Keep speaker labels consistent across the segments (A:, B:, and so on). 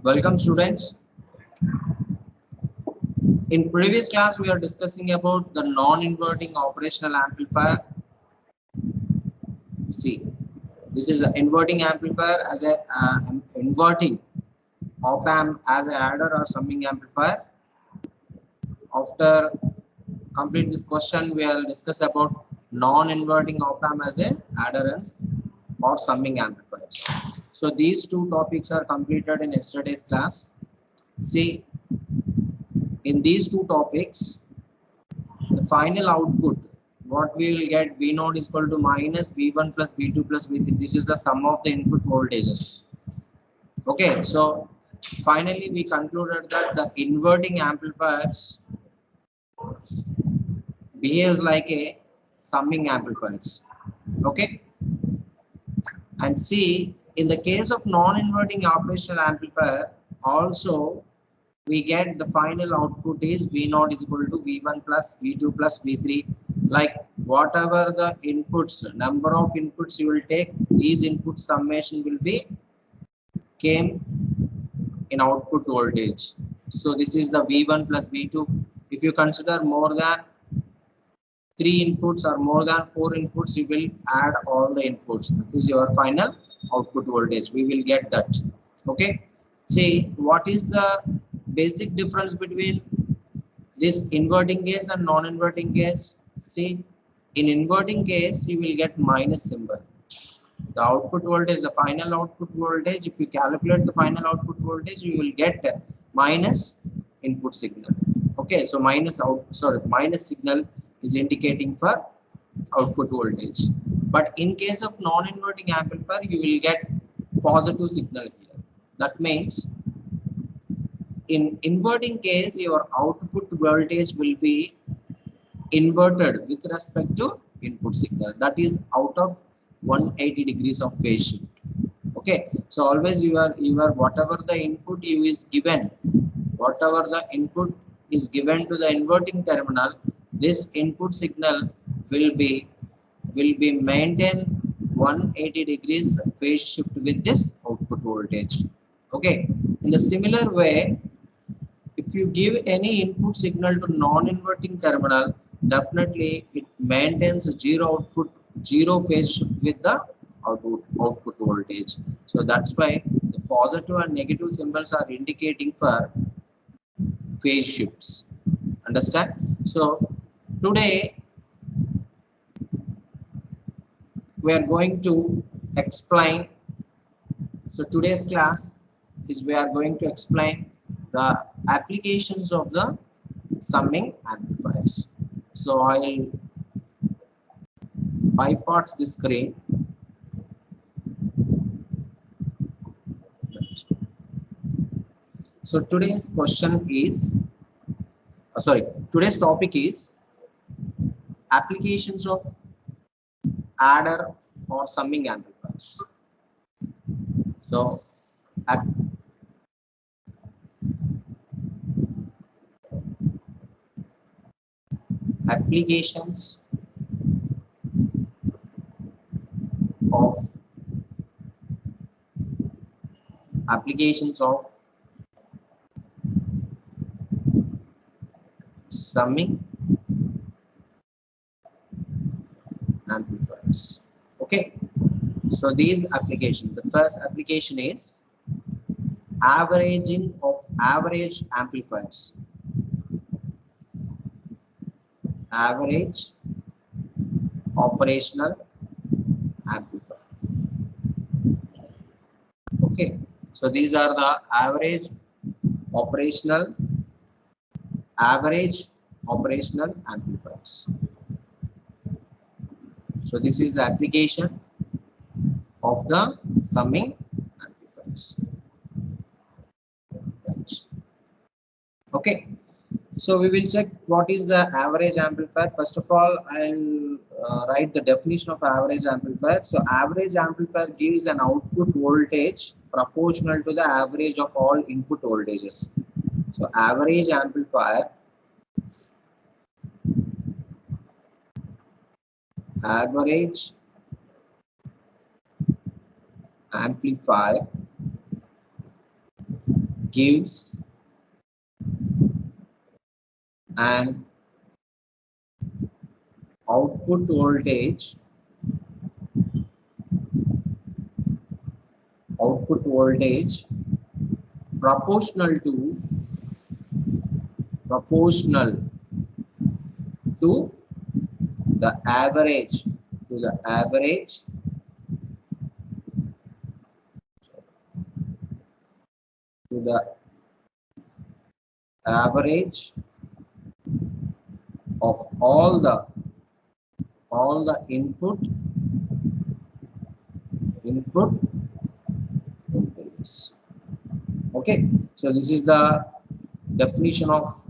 A: Welcome students. In previous class we are discussing about the non-inverting operational amplifier. See, this is an inverting amplifier as a inverting op amp as a adder or summing amplifier. After complete this question, we will discuss about non-inverting op amp as a adder and or summing amplifiers. So these two topics are completed in yesterday's class. See, in these two topics, the final output, what we will get, V naught is equal to minus V1 plus V2 plus V3. This is the sum of the input voltages. Okay, so finally we concluded that the inverting amplifiers behaves like a summing amplifiers. Okay, and see, in the case of non-inverting operational amplifier, also we get the final output is V naught is equal to V1 plus V2 plus V3. Like whatever the inputs, number of inputs you will take, these input summation will be came in output voltage. So this is the V1 plus V2. If you consider more than 3 inputs or more than 4 inputs, you will add all the inputs. This is your final output voltage. We will get that. Okay. See, what is the basic difference between this inverting case and non-inverting case? See, in inverting case, you will get minus symbol. The output voltage, the final output voltage, if you calculate the final output voltage, you will get minus input signal. Okay, so minus signal is indicating for output voltage. But in case of non-inverting amplifier, you will get positive signal here. That means in inverting case, your output voltage will be inverted with respect to input signal. That is out of 180 degrees of phase shift. Okay, so always your whatever the input you is given, whatever the input is given to the inverting terminal, this input signal will be maintained 180 degrees phase shift with this output voltage. Okay, in a similar way, if you give any input signal to non-inverting terminal, definitely it maintains zero phase shift with the output voltage. So that's why the positive and negative symbols are indicating for phase shifts. Understand? So today we are going to explain. So today's class is we are going to explain the applications of the summing amplifiers. So I'll bypass the screen. So today's question is, today's topic is applications of adder or summing amplifiers. So applications of summing amplifiers. Okay, so these applications, the first application is averaging of average amplifiers. Average operational amplifier. Okay, so these are the average operational amplifiers. So this is the application of the summing amplifiers. Right. Okay, so we will check what is the average amplifier. First of all, I'll write the definition of average amplifier. So average amplifier gives an output voltage proportional to the average of all input voltages. So average amplifier gives an output voltage proportional to the average to the average of all the input voltages. Okay, so this is the definition of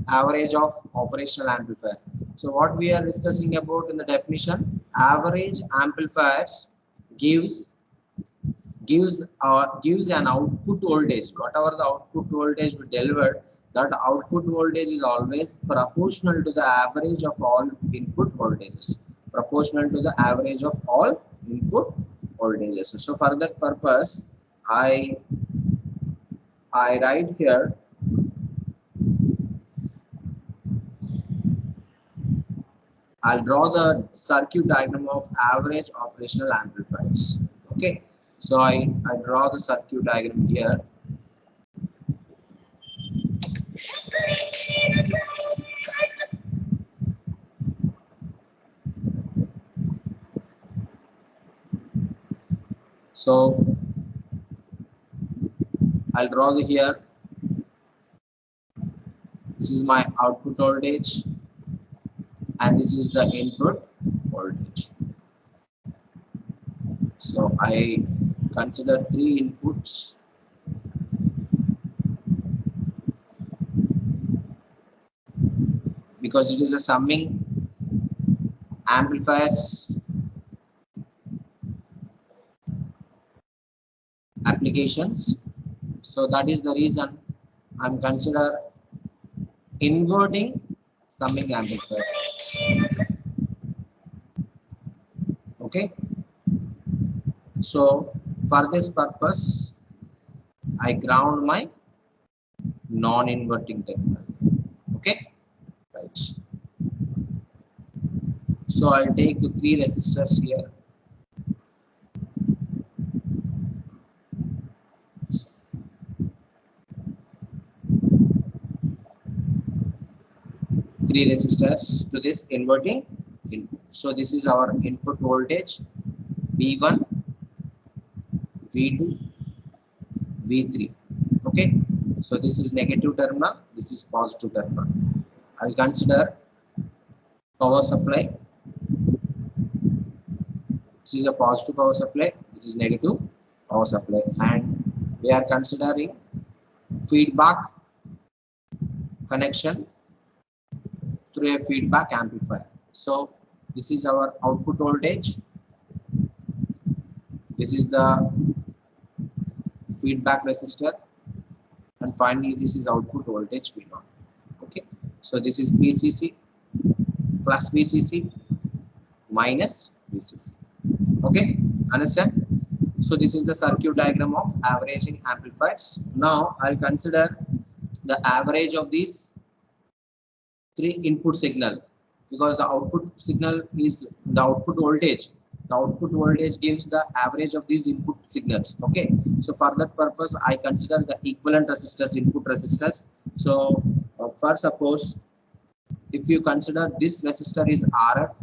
A: average of operational amplifier. So what we are discussing about in the definition, average amplifiers gives an output voltage. Whatever the output voltage we delivered, that output voltage is always proportional to the average of all input voltages. Proportional to the average of all input voltages. So for that purpose, I write here I'll draw the circuit diagram of average operational amplifiers. Okay, so I draw the circuit diagram here. So I'll draw here. This is my output voltage, and this is the input voltage. So I consider three inputs. Because it is a summing amplifiers applications, so that is the reason I'm consider inverting summing amplifier. Okay, so for this purpose I ground my non-inverting terminal. Okay, right. So I'll take the three resistors here. Three resistors to this inverting input. So this is our input voltage V1, V2, V3. Okay, so this is negative terminal, this is positive terminal. I'll consider power supply. This is a positive power supply, this is negative power supply, and we are considering feedback connection through a feedback amplifier. So this is our output voltage, this is the feedback resistor, and finally this is output voltage V0. Okay, so this is VCC plus VCC minus VCC. Okay, understand? So this is the circuit diagram of averaging amplifiers. Now I'll consider the average of these three input signal, because the output signal is the output voltage. The output voltage gives the average of these input signals. Okay, so for that purpose I consider the equivalent resistors, input resistors. So first, suppose if you consider this resistor is RF,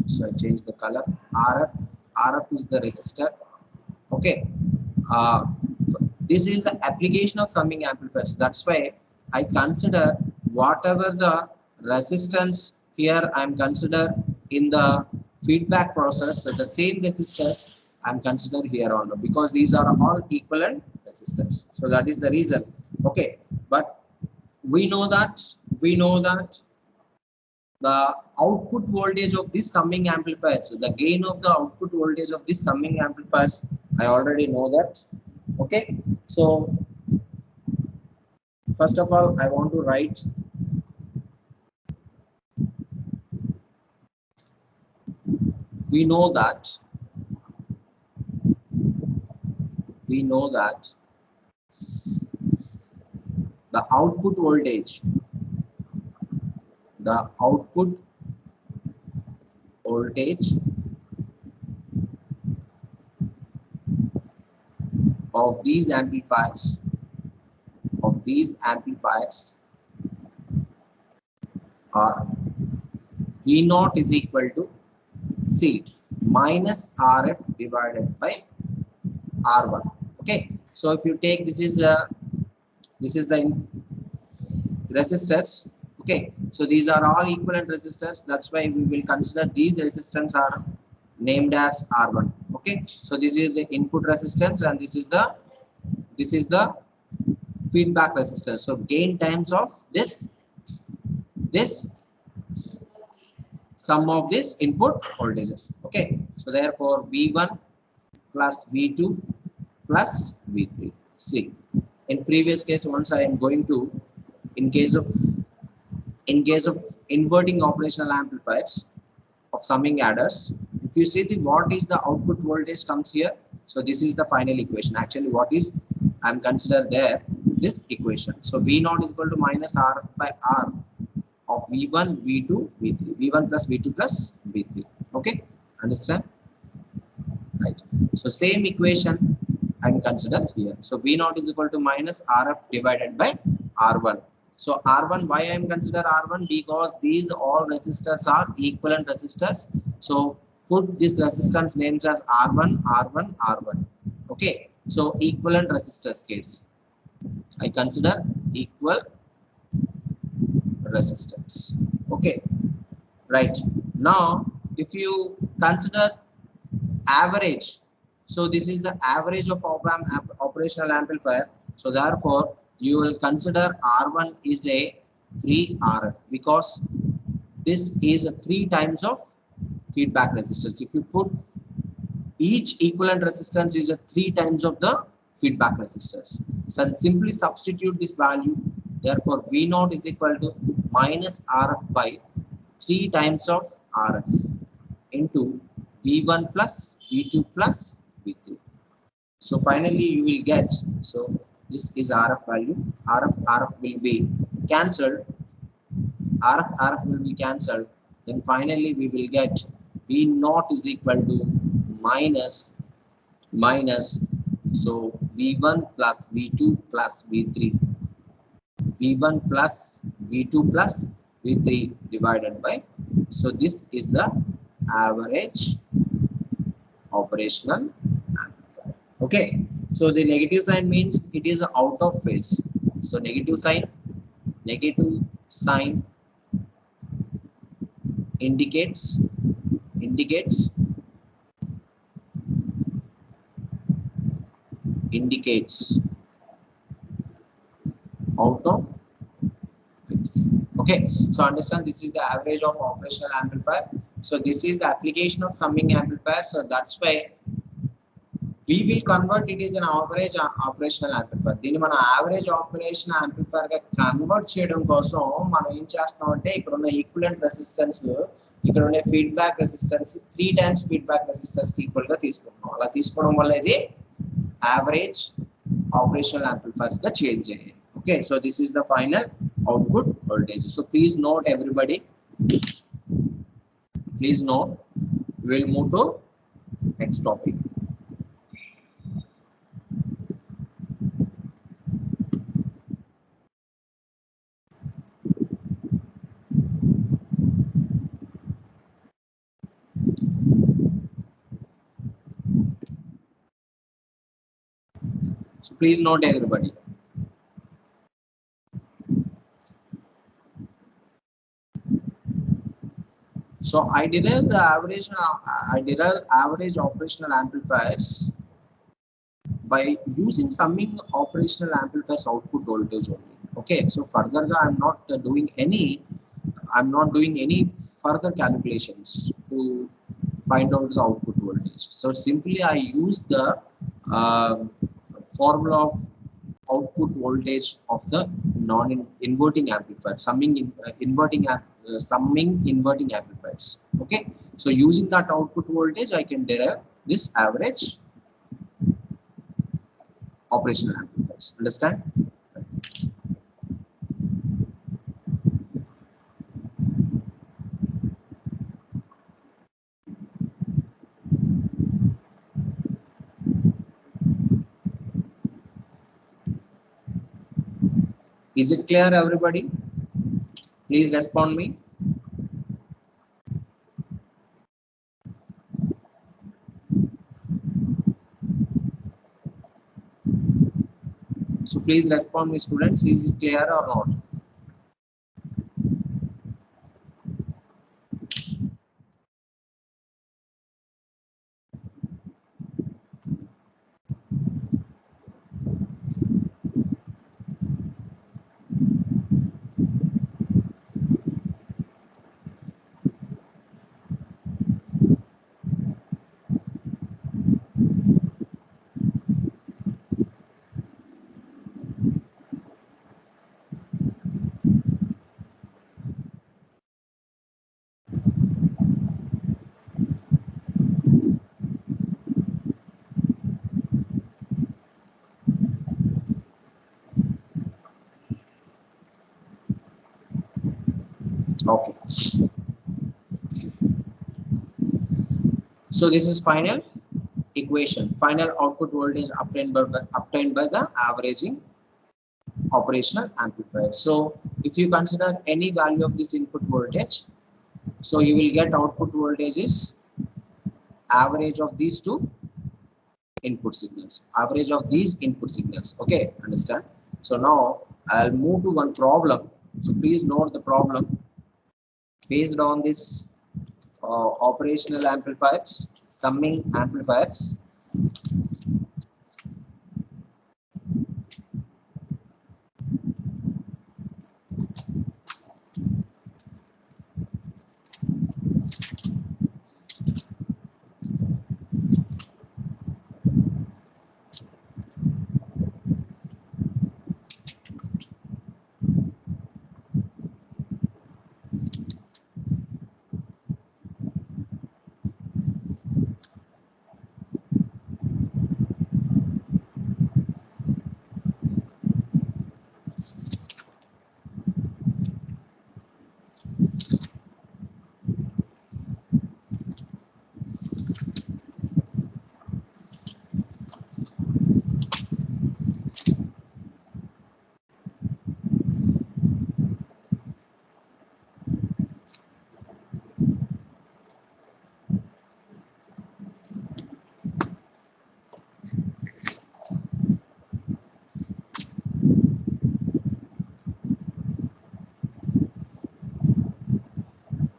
A: so I change the color. RF is the resistor. Okay, this is the application of summing amplifiers. That's why I consider whatever the resistance here I'm consider in the feedback process, so the same resistors I'm consider here on, because these are all equivalent resistors. So that is the reason. Okay, but we know that the output voltage of this summing amplifiers, the gain of the output voltage of this summing amplifiers, I already know that. Okay, so first of all I want to write we know that the output voltage, the output voltage of these amplifiers, are V naught is equal to C minus RF divided by R1. Okay, so if you take this is the resistors. Okay, so these are all equivalent resistors. That's why we will consider these resistance are named as R1. Okay, so this is the input resistance and this is the feedback resistance. So gain times of this sum of this input voltages. Okay, so therefore V1 plus V2 plus V3. See, in previous case, once I am going to, in case of inverting operational amplifiers of summing adders, if you see what is the output voltage comes here. So this is the final equation. Actually, what is I'm consider there this equation. So V naught is equal to minus R by R of V1, V2, V3. V1 plus V2 plus V3. Okay, understand? Right. So same equation I'm consider here. So V naught is equal to minus RF divided by R1. So R1, why I am consider R1? Because these all resistors are equivalent resistors. So put this resistance names as R1, R1, R1. Okay. So equivalent resistors case. I consider equal resistance. Okay. Right. Now, if you consider average, so this is the average of operational amplifier. So therefore, you will consider R1 is a 3 RF because this is a 3 times of feedback resistance. If you put each equivalent resistance is a 3 times of the feedback resistance. So simply substitute this value. Therefore, V naught is equal to minus RF by 3 times of RF into V1 plus V2 plus V3. So finally you will get, so this is RF value, RF will be cancelled, RF will be cancelled, then finally we will get V naught is equal to minus, so V1 plus V2 plus V3, V1 plus V2 plus V3 divided by, so this is the average operational amplifier. Okay, so the negative sign means it is out of phase. So negative sign indicates out of phase. Okay, so understand this is the average of operational amplifier. So this is the application of summing amplifier. So that's why we will convert it is an average operational amplifier. దీన్ని మన average operational amplifier గా convert చేయడం కోసం మనం ఏం చేస్తాం అంటే ఇక్కడ ఉన్న ఈక్వివలెంట్ రెసిస్టెన్స్, ఇక్కడ ఉన్న feedback resistance 3 times feedback resistance కి ఈక్వల్ గా తీసుకుంటాం. అలా తీసుకోవడం వల్ల ఇది average operational amplifiers గా చేంజ్ అయ్యాయి. Okay, so this is the final output voltage. So please note everybody, please note, we will move to next topic. So please note everybody. So I derive average operational amplifiers by using summing operational amplifiers output voltage only. Okay, so further I'm not doing any further calculations to find out the output voltage. So simply I use the formula of output voltage of the non-inverting amplifier, summing inverting amplifiers. Okay, so using that output voltage I can derive this average operational amplifiers. Understand? Is it clear, everybody? Please respond me. So please respond me, students. Is it clear or not? Okay. So this is final equation. Final output voltage obtained by the averaging operational amplifier. So if you consider any value of this input voltage, so you will get output voltage is average of these two input signals. Average of these input signals. Okay, understand? So now I'll move to one problem. So please note the problem based on this operational amplifiers, summing amplifiers.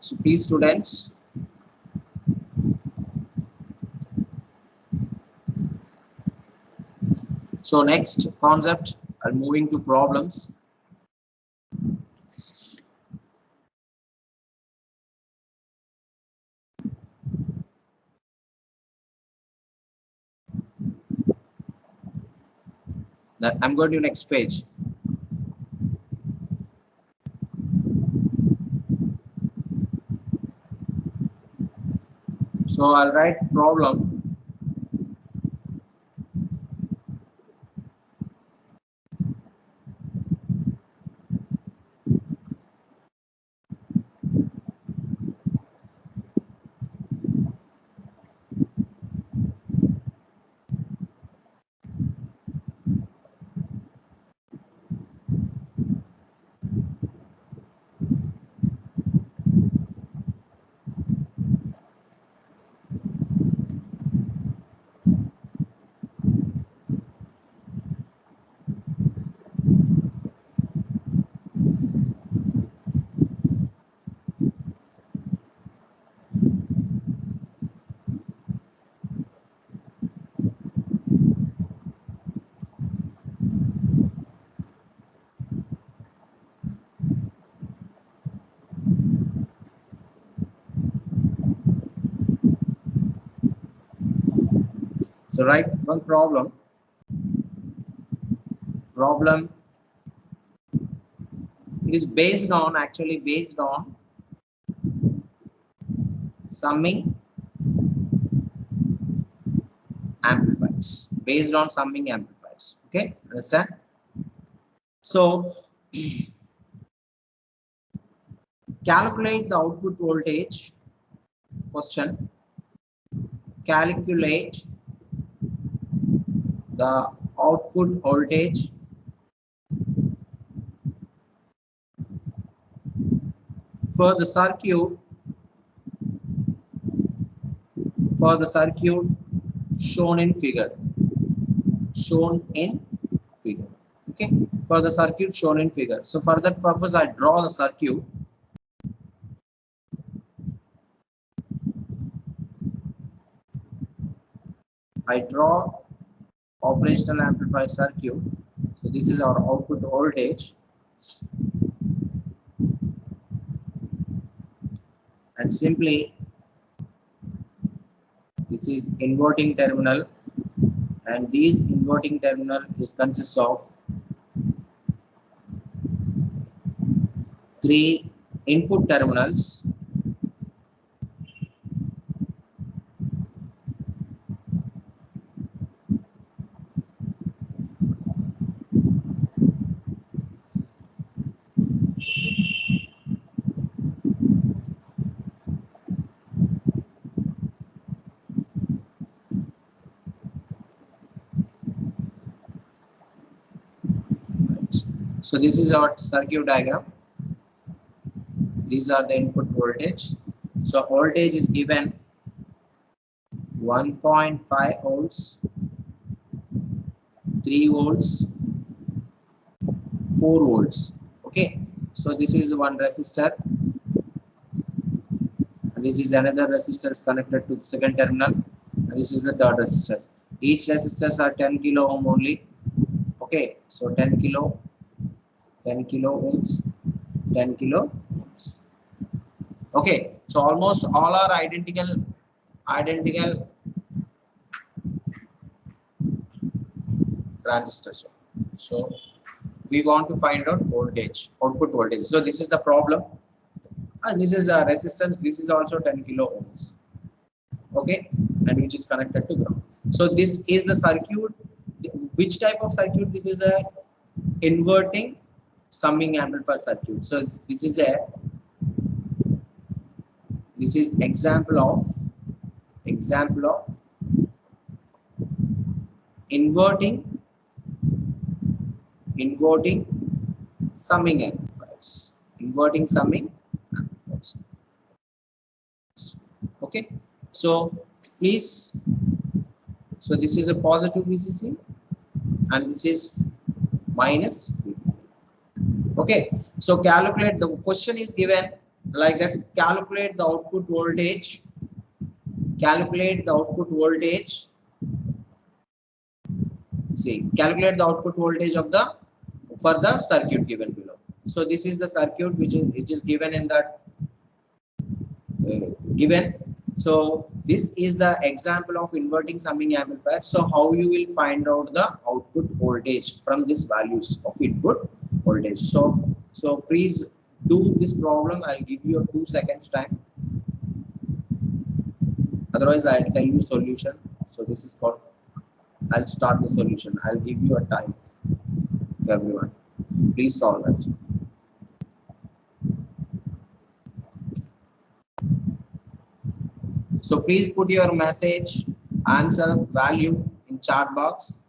A: So please students, so next concept, I'm moving to problems. That I'm going to next page. So I'll write problem. So write one problem. Problem is based on, actually based on summing amplifiers. Based on summing amplifiers. Okay, understand? So calculate the output voltage. Question. Calculate the output voltage for the circuit shown in figure. Okay, for the circuit shown in figure. So for that purpose, I draw the circuit. I draw operational amplifier circuit. So this is our output voltage, and simply this is inverting terminal, and this inverting terminal is consists of 3 input terminals. So this is our circuit diagram. These are the input voltage. So voltage is given 1.5 volts, 3 volts, 4 volts. Okay. So this is one resistor. And this is another resistor connected to the second terminal. And this is the third resistor. Each resistors are 10 kilo ohm only. Okay. So 10 kilo ohms, 10 kilo ohms. Okay, so almost all are identical transistors. So we want to find out voltage, output voltage. So this is the problem, and this is a resistance. This is also 10 kilo ohms. Okay, and which is connected to ground. So this is the circuit. Which type of circuit? This is a inverting summing amplifier circuit. So this is example of inverting summing amplifiers. Okay, so please, so this is a positive VCC and this is minus. Okay, so calculate, the question is given like that, calculate the output voltage, calculate the output voltage of the for the circuit given below. So this is the circuit which is given in that given. So this is the example of inverting summing amplifier. So how you will find out the output voltage from these values of input voltage. So please do this problem. I'll give you a 2 seconds time. Otherwise, I'll tell you solution. So this is called, I'll start the solution. I'll give you a time to everyone. Please solve it. So please put your message, answer, value in chat box.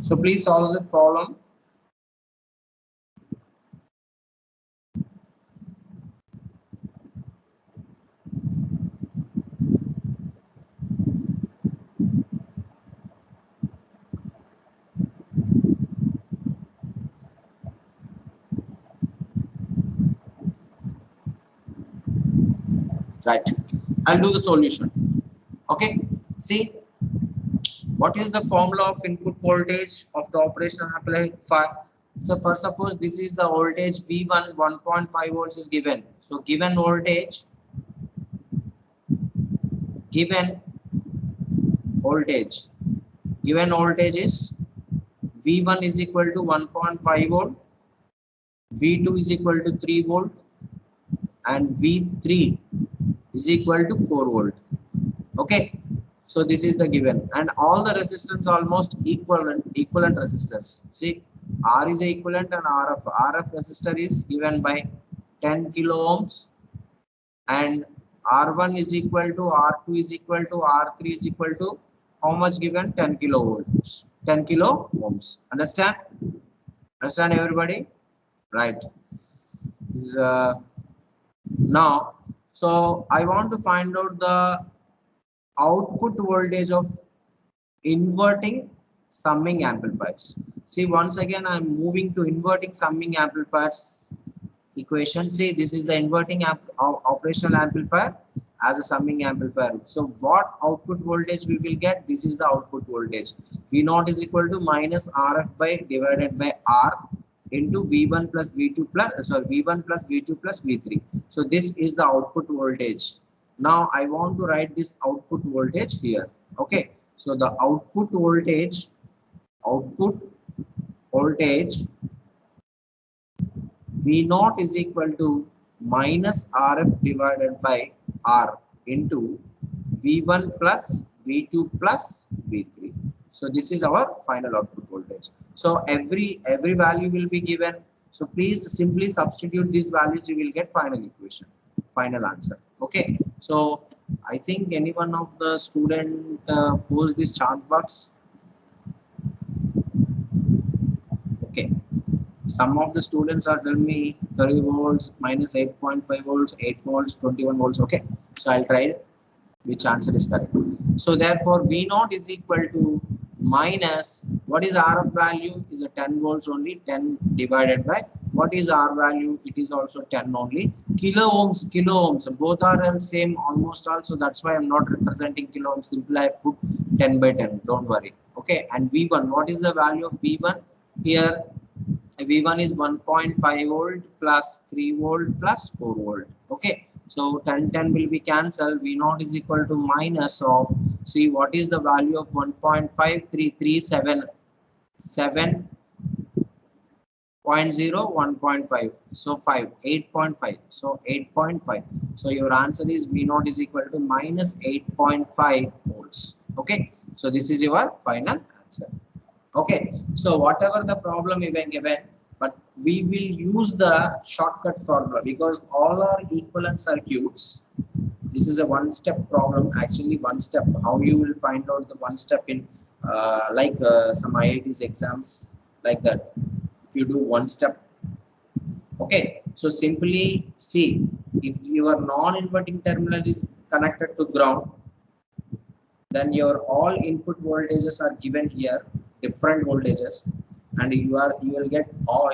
A: So please solve the problem. Right, I'll do the solution. Okay, see, what is the formula of input voltage of the operational amplifier? So first, suppose this is the voltage V1, 1.5 volts is given. So given voltage is V1 is equal to 1.5 volt, V2 is equal to 3 volt and V3 is equal to 4 volt. Okay, so this is the given, and all the resistance almost equivalent resistors. See, R is equivalent and RF resistor is given by 10 kilo ohms, and R1 is equal to R2 is equal to R3 is equal to how much given? 10 kilo volts, 10 kilo ohms. Understand? Understand everybody? Right. Is, now, so I want to find out the output voltage of inverting summing amplifiers. See, once again, I'm moving to inverting summing amplifiers equation. See, this is the inverting operational amplifier as a summing amplifier. So what output voltage we will get? This is the output voltage. V0 is equal to minus RF by divided by R into V1 plus V2 plus V1 plus V2 plus V3. So this is the output voltage. Now I want to write this output voltage here. Okay, so the output voltage V0 is equal to minus RF divided by R into V1 plus V2 plus V3. So this is our final output voltage. So every value will be given. So please simply substitute these values. You will get final equation, final answer. Okay. So I think any one of the student post this chart box. Okay. Some of the students are telling me 30 volts, minus 8.5 volts, 8 volts, 21 volts. Okay, so I'll try which answer is correct. So therefore, V0 is equal to minus, what is RF value? Is a 10 volts only, 10 divided by, what is R value? It is also 10 only. Kilo ohms, both are same almost all. So that's why I'm not representing kilo ohms. Simply I put 10 by 10, don't worry. Okay, and V1, what is the value of V1? Here, V1 is 1.5 volt plus 3 volt plus 4 volt. Okay, so 10 will be cancelled. V0 is equal to minus of, see what is the value of 1.5337, 7.0, 1.5, so 5, 8.5, so 8.5. So your answer is V0 is equal to minus 8.5 volts. Okay, so this is your final answer. Okay, so whatever the problem you been given, but we will use the shortcut formula because all are equivalent circuits. This is a one-step problem. Actually, one step. How you will find out the one step in some IIT's exams like that. If you do one step. Okay, so simply see if your non-inverting terminal is connected to ground, then your all input voltages are given here, different voltages, and you will get all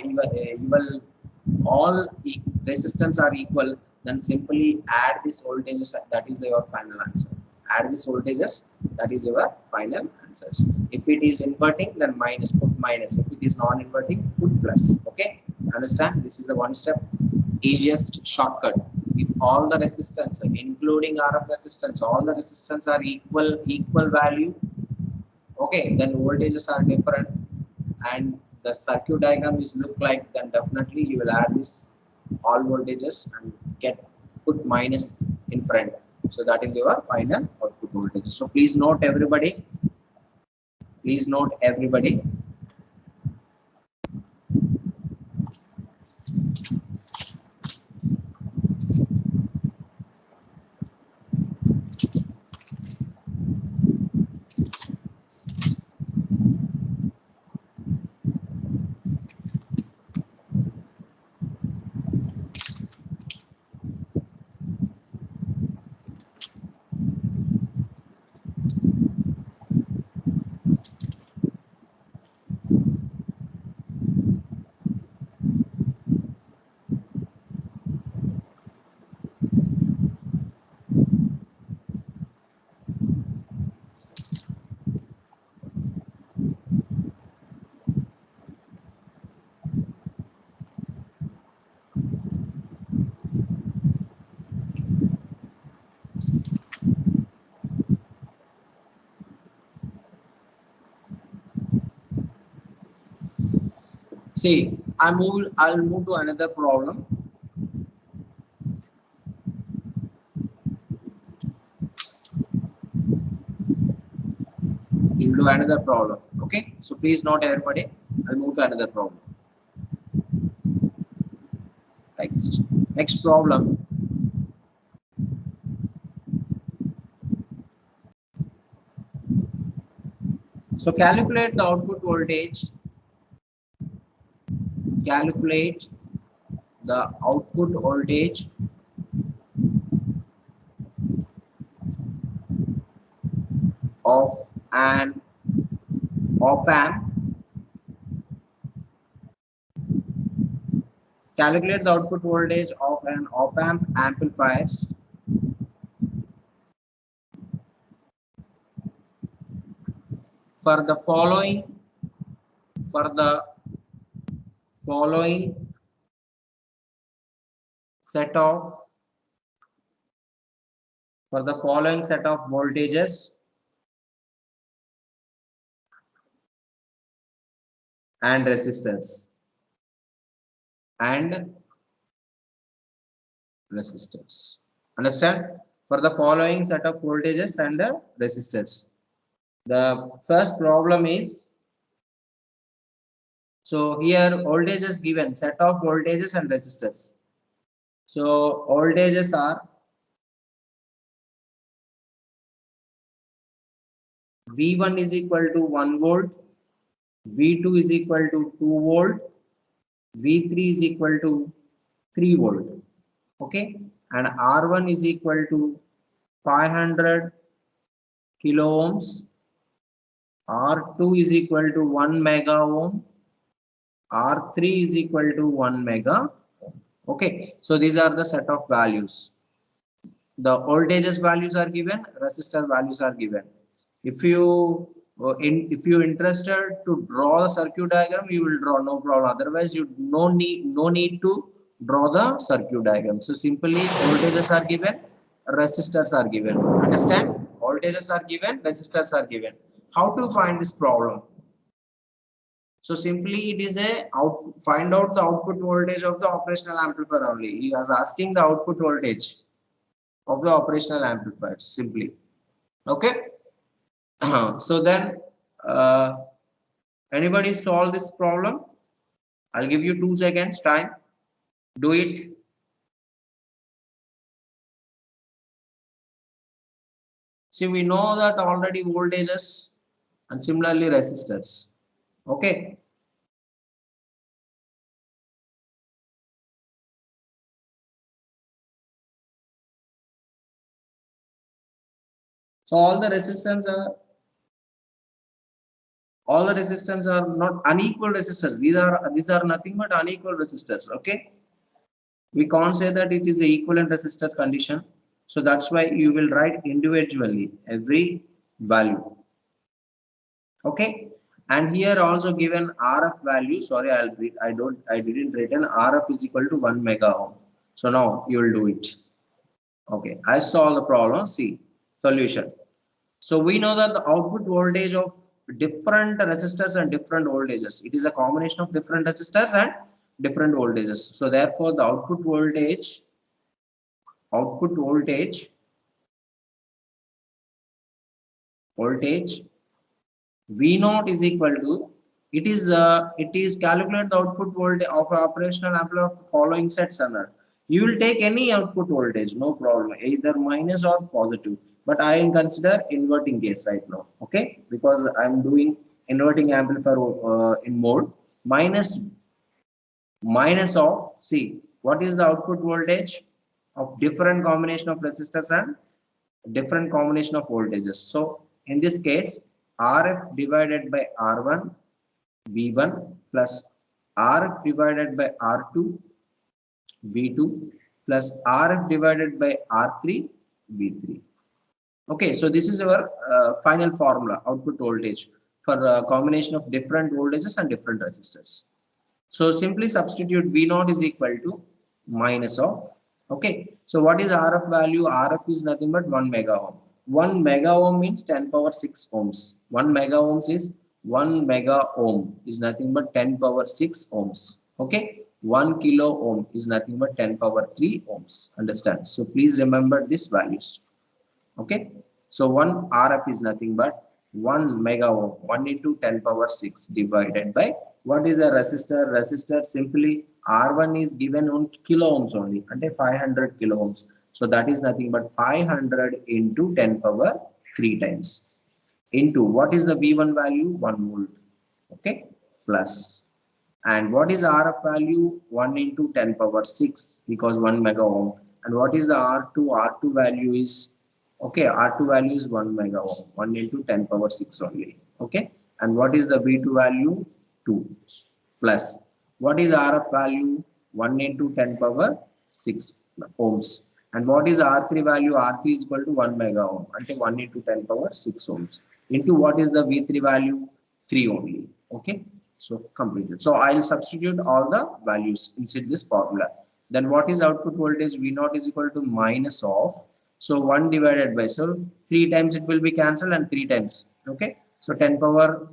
A: all resistance are equal. Then simply add these voltages. That is your final answer. Add these voltages. That is your final answers. If it is inverting, then minus, put minus. If it is non-inverting, put plus. Okay, understand? This is the one step easiest shortcut. If all the resistance, including RF resistance, all the resistance are equal value, okay, then voltages are different and the circuit diagram is look like, then definitely you will add this all voltages and put minus in front. So that is your final output voltage. So please note everybody. Please note everybody. See, I'll move to another problem. We'll do another problem. Okay, so please note everybody. I'll move to another problem. Next problem. So calculate the output voltage. Calculate the output voltage of an op-amp. Calculate the output voltage of an op-amp amplifiers for the following set of voltages and resistors Understand? For the following set of voltages and resistors. The first problem is, so here voltage is given, set of voltages and resistors. So voltages are V1 is equal to 1 volt, V2 is equal to 2 volt, V3 is equal to 3 volt. Okay, and R1 is equal to 500 kilo ohms, R2 is equal to 1 mega ohm, R3 is equal to 1 mega. Okay, so these are the set of values. The voltages values are given, resistor values are given. If you interested to draw the circuit diagram, you will draw, no problem. Otherwise, you no need to draw the circuit diagram. So simply voltages are given, resistors are given. Understand? Voltages are given, resistors are given. How to find this problem? So simply it is find out the output voltage of the operational amplifier only. He was asking the output voltage of the operational amplifier simply. Okay. So then anybody solve this problem? I'll give you 2 seconds time. Do it. See, we know that already voltages and similarly resistors. Okay. So all the resistance are not unequal resistors. These are nothing but unequal resistors. Okay. We can't say that it is a equivalent resistor condition. So that's why you will write individually every value. Okay. And here also given RF value. Sorry, I didn't written RF is equal to 1 mega ohm. So now you will do it. Okay. I solve the problem. See solution. So we know that the output voltage of different resistors and different voltages. It is a combination of different resistors and different voltages. So therefore, the output voltage V0 is equal to, it is calculate the output voltage of operational amplifier following sets under. You will take any output voltage, no problem, either minus or positive. But I will consider inverting case right now, okay? Because I am doing inverting amplifier in mode. Minus of, see, what is the output voltage of different combination of resistors and different combination of voltages. So in this case, RF divided by R1 V1 plus RF divided by R2 V2 plus RF divided by R3 V3. Okay, so this is our final formula, output voltage for a combination of different voltages and different resistors. So simply substitute V0 is equal to minus of, okay. So what is RF value? RF is nothing but 1 mega ohm. 1 mega ohm means 10 power 6 ohms. 1 mega ohms is 1 mega ohm is nothing but 10 power 6 ohms. Okay, 1 kilo ohm is nothing but 10 power 3 ohms. Understand? So please remember these values. Okay, so 1 RF is nothing but 1 mega ohm, 1 into 10 power 6 divided by what is a resistor? Resistor simply R1 is given on kilo ohms only, and 500 kilo ohms. So that is nothing but 500 into 10 power 3 times into what is the V1 value? 1 volt. Okay, plus. And what is RF value? 1 into 10 power 6 because 1 mega ohm. And what is the R2? R2 value is, okay, R2 value is 1 mega ohm, 1 into 10 power 6 only. Okay. And what is the V2 value? 2 plus. What is RF value? 1 into 10 power 6 ohms. And what is R3 value? R3 is equal to 1 mega ohm, until 1 into 10 power 6 ohms. Into what is the V3 value? 3 only. Okay. So completed. So I'll substitute all the values inside this formula. Then what is output voltage? V0 is equal to minus of. So 1 divided by, so 3 times it will be cancelled and 3 times. Okay. So 10 power,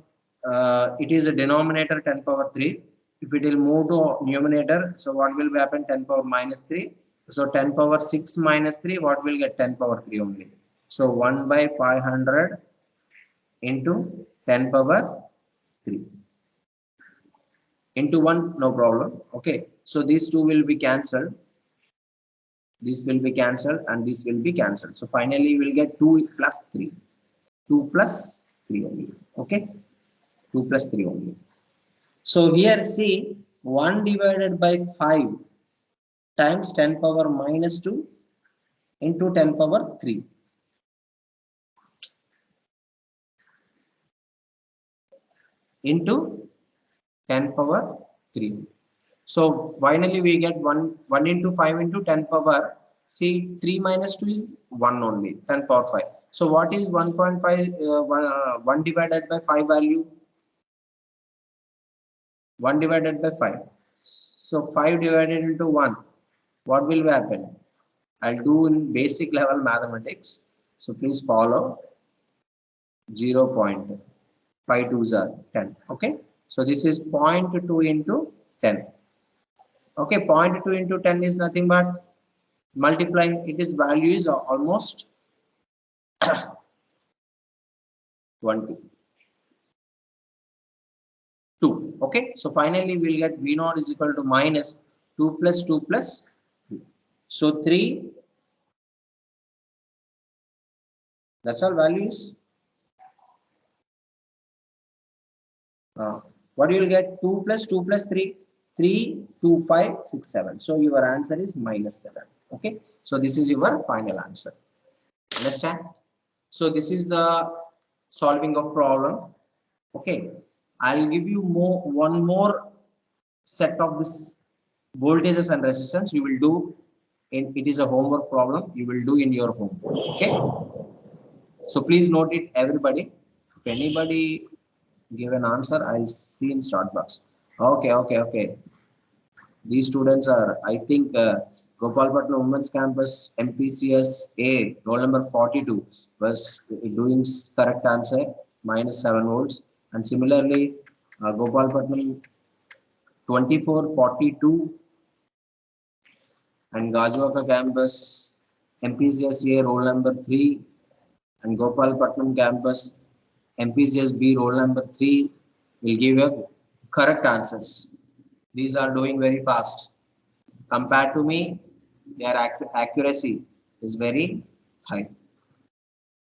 A: it is a denominator 10 power 3. If it will move to numerator, so what will happen? 10 power minus 3. So 10 power 6 minus 3, what will get? 10 power 3 only. So 1 by 500 into 10 power 3. Into 1, no problem. Okay, so these two will be cancelled, this will be cancelled, and this will be cancelled. So finally we'll get 2 plus 3, 2 plus 3 only. Okay, 2 plus 3 only. So here see, 1 divided by 5 times 10 power minus 2 into 10 power 3 into 10 power 3. So finally we get 1 into 5 into 10 power. See, 3 minus 2 is 1 only, 10 power 5. So what is 1.5, 1 divided by 5 value? 1 divided by 5. So 5 divided into 1, what will happen? I'll do in basic level mathematics. So please follow. 0.52 are 10. Okay. So this is 0.2 into 10. Okay, 0.2 into 10 is nothing but multiplying, it is value is almost 20. 2. Okay, so finally we'll get V0 is equal to minus 2 plus 2 plus 2. So 3, that's all values. What you will get? 2 plus 2 plus 3, 3, 2, 5, 6, 7. So your answer is minus 7. Okay, so this is your final answer. Understand? So this is the solving of problem. Okay, I'll give you one more set of this voltages and resistance. You will do in, it is a homework problem, you will do in your home. Okay, so please note it, everybody. If anybody give an answer, I'll see in start box. Okay. These students are, I think, Gopalpatnam Women's Campus MPCS A, roll number 42, was doing correct answer, minus 7 volts. And similarly, Gopalpatnam 2442 and Gajuaka Campus MPCS A, roll number 3, and Gopalpatnam Campus MPCS B, roll number 3, will give you correct answers. These are doing very fast. Compared to me, their accuracy is very high.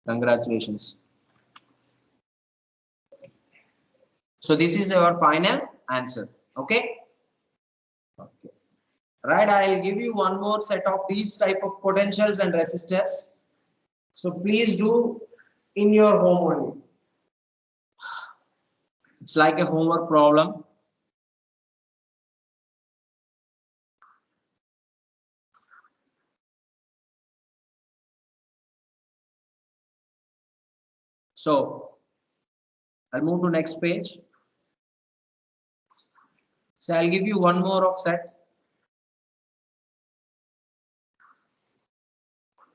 A: Congratulations. So this is our final answer. Okay. Okay. Right. I'll give you one more set of these type of potentials and resistors. So please do in your home only. It's like a homework problem. So I'll move to next page. So I'll give you one more of set.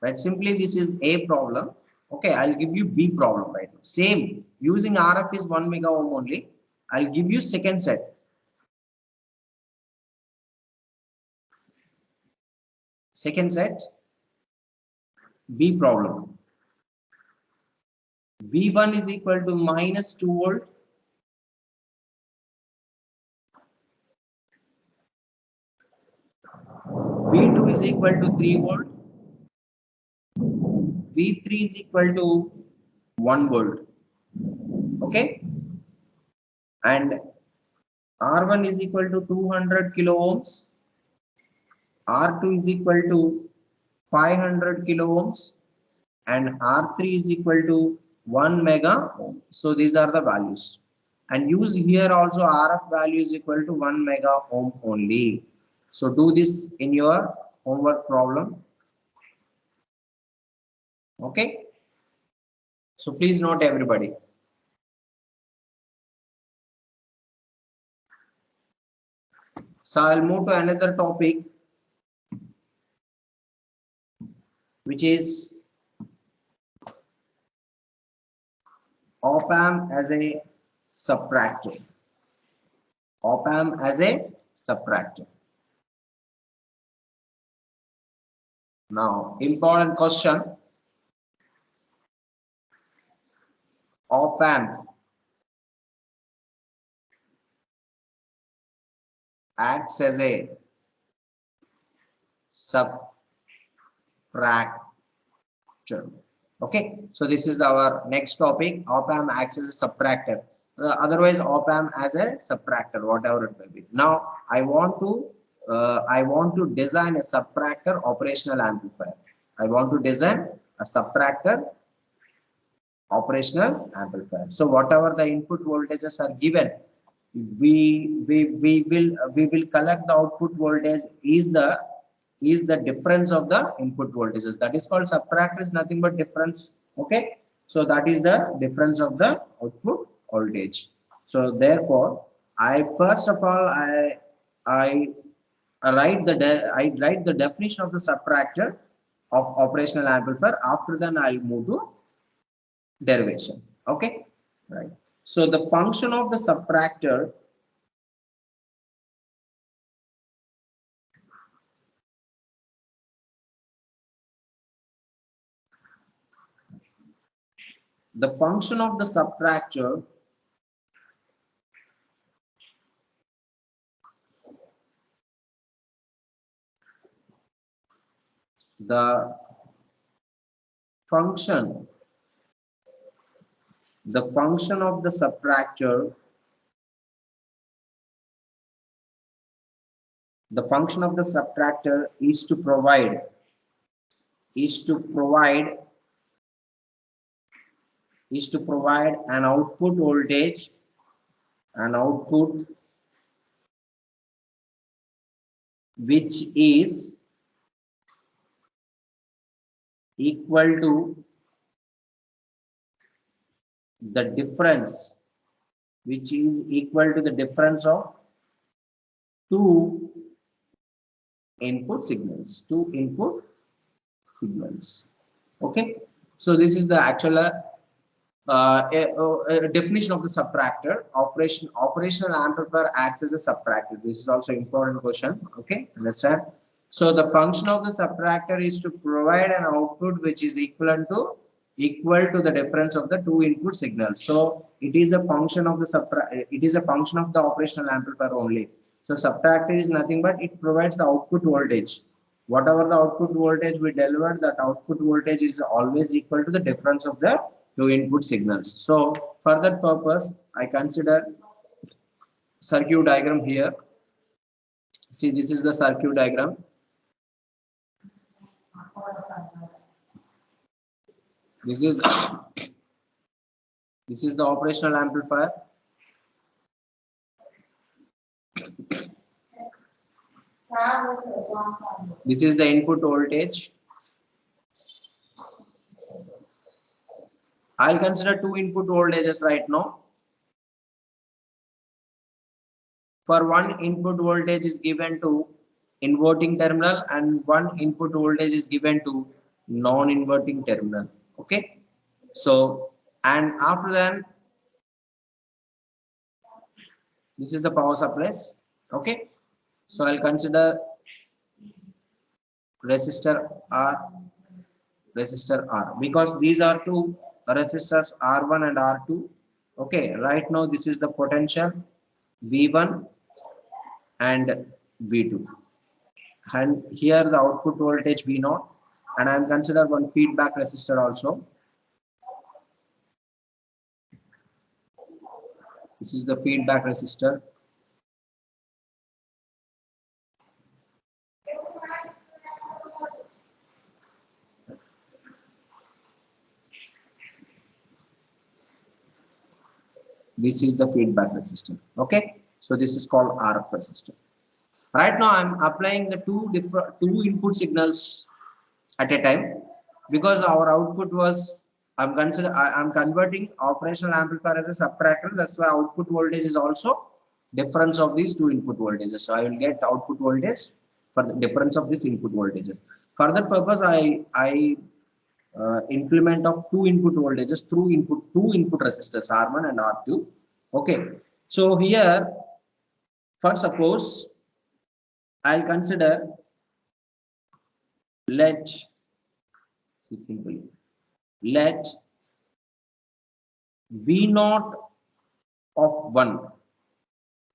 A: Right, simply this is A problem. Okay, I'll give you B problem right now. Same, using RF is 1 mega ohm only. I'll give you second set. Second set, B problem. V1 is equal to minus 2 volt. V2 is equal to 3 volt. V3 is equal to 1 volt. Okay. And R1 is equal to 200 kilo ohms. R2 is equal to 500 kilo ohms. And R3 is equal to 1 mega ohm. So these are the values. And use here also RF value is equal to 1 mega ohm only. So do this in your homework problem. Okay. So please note everybody. So I'll move to another topic, which is op-amp as a subtractor. Op-amp as a subtractor. Now, important question. Op-amp acts as a subtractor. Okay, so this is our next topic. Op-amp acts as a subtractor. Otherwise, op-amp as a subtractor, whatever it may be. Now, I want to design a subtractor operational amplifier. I want to design a subtractor operational amplifier. So whatever the input voltages are given, we will collect the output voltage is the difference of the input voltages. That is called subtractor, is nothing but difference. Okay, so that is the difference of the output voltage. So therefore, I first of all I write the definition of the subtractor of operational amplifier. After then I'll move to derivation. Okay, right. So the function of the subtractor, the function of the subtractor the function of the subtractor is to provide an output voltage, which is equal to the difference of two input signals. Okay, so this is the actual definition of the subtractor. Operational amplifier acts as a subtractor. This is also important question. Okay, understand? So the function of the subtractor is to provide an output which is equal to the difference of the two input signals. So it is a function of the operational amplifier only. So subtractor is nothing but it provides the output voltage. Whatever the output voltage we deliver, that output voltage is always equal to the difference of the two input signals. So for that purpose, I consider circuit diagram here. See, this is the circuit diagram. This is the operational amplifier. This is the input voltage. I'll consider two input voltages right now. For one input voltage is given to inverting terminal and one input voltage is given to non-inverting terminal. Okay, so and after that, this is the power supplies. Okay, so I'll consider resistor R, resistor R, because these are two resistors R1 and R2. Okay, right now this is the potential V1 and V2, and here the output voltage V0, and I am consider one feedback resistor also. This is the feedback resistor. This is the feedback resistor. Okay, so this is called RF resistor. Right now I'm applying the two input signals at a time, because our output was, I'm converting operational amplifier as a subtractor. That's why output voltage is also difference of these two input voltages. So I will get output voltage for the difference of this input voltages. For that purpose, I implement of two input voltages through two input resistors R1 and R2. Okay, so here, for suppose, I'll consider, let see simply, let V0 of 1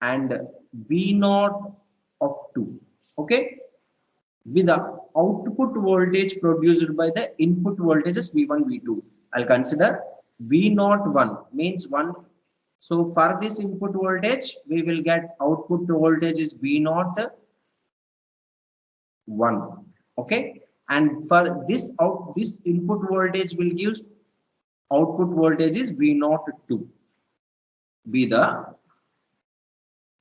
A: and V0 of 2. Okay, with the output voltage produced by the input voltages V1, V2. I'll consider V0 1 means 1. So for this input voltage, we will get output voltage is V0 1. Okay, and for this this input voltage will give output voltage is V0 2. Be the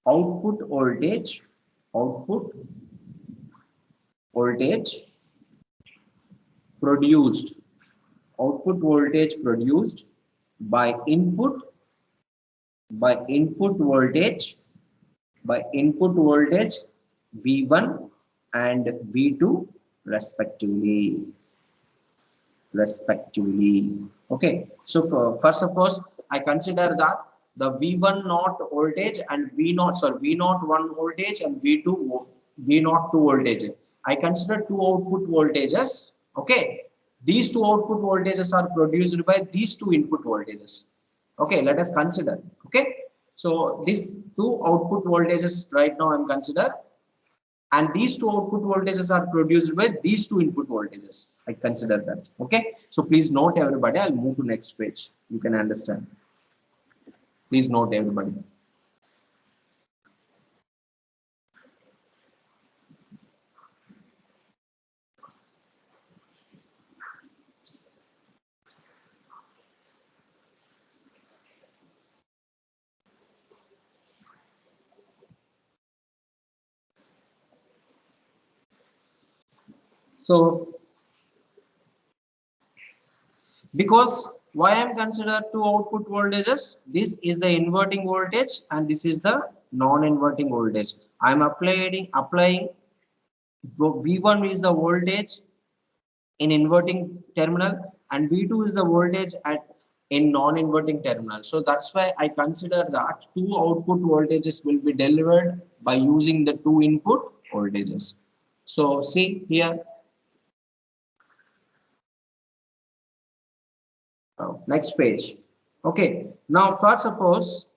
A: output voltage produced output voltage produced by input voltage V1 and V2 respectively. Okay, so for suppose I consider that the V1 not voltage and V0 1 voltage and V0 2 voltage. I consider two output voltages. Okay, these two output voltages are produced by these two input voltages. Okay, let us consider. Okay, so these two output voltages right now I'm consider, and these two output voltages are produced by these two input voltages. I consider that. Okay, so please note everybody. I'll move to next page. You can understand. Please note everybody. So because why I'm consider two output voltages, this is the inverting voltage and this is the non-inverting voltage. I'm applying V1 is the voltage in inverting terminal and V2 is the voltage at in non-inverting terminal. So that's why I consider that two output voltages will be delivered by using the two input voltages. So see here. Next page. Okay, now for suppose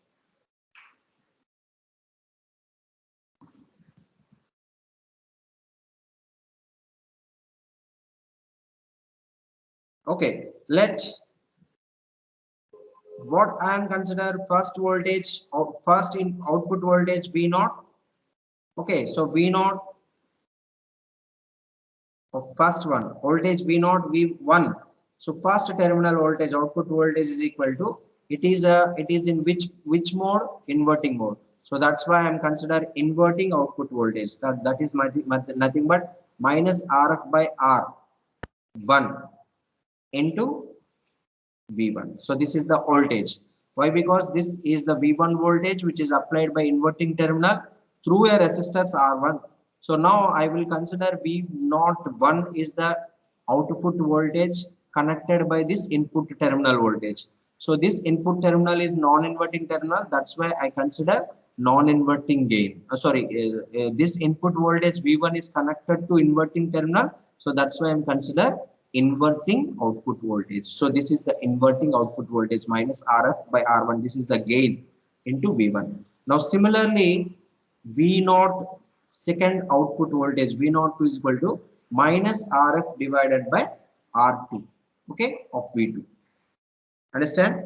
A: okay, let what I am consider first voltage or first in output voltage V0. Okay, so V0 of first one voltage V0 V1. So first terminal voltage output voltage is equal to, it is in which mode? Inverting mode. So that's why I'm consider inverting output voltage. That is nothing but minus RF by R1 into V1. So this is the voltage. Why? Because this is the V1 voltage which is applied by inverting terminal through a resistance R1. So now I will consider V01 is the output voltage connected by this input terminal voltage. So this input terminal is non-inverting terminal. That's why I consider non-inverting gain. This input voltage V1 is connected to inverting terminal. So that's why I'm consider inverting output voltage. So this is the inverting output voltage minus RF by R1. This is the gain into V1. Now similarly, V0 second output voltage V02 is equal to minus RF divided by R2, okay, of V2. Understand?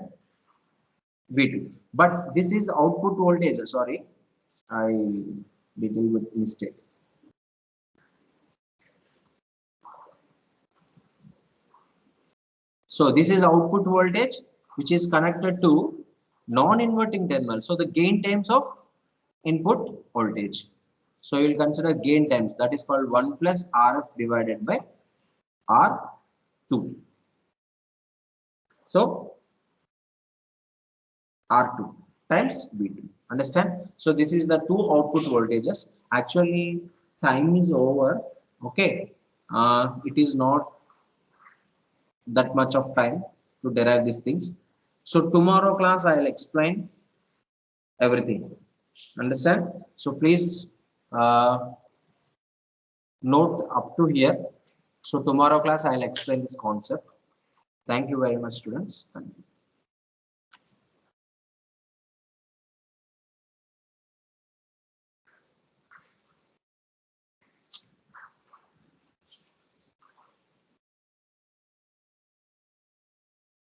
A: V2. But this is output voltage. Sorry, I did a little mistake. So this is output voltage which is connected to non-inverting terminal. So the gain times of input voltage. So you will consider gain times, that is called 1 plus RF divided by R2. So R2 times V2. Understand? So this is the two output voltages. Actually, time is over. Okay. It is not that much of time to derive these things. So tomorrow class I will explain everything. Understand? So please note up to here. So tomorrow class I will explain this concept. Thank you very much, students. Thank you.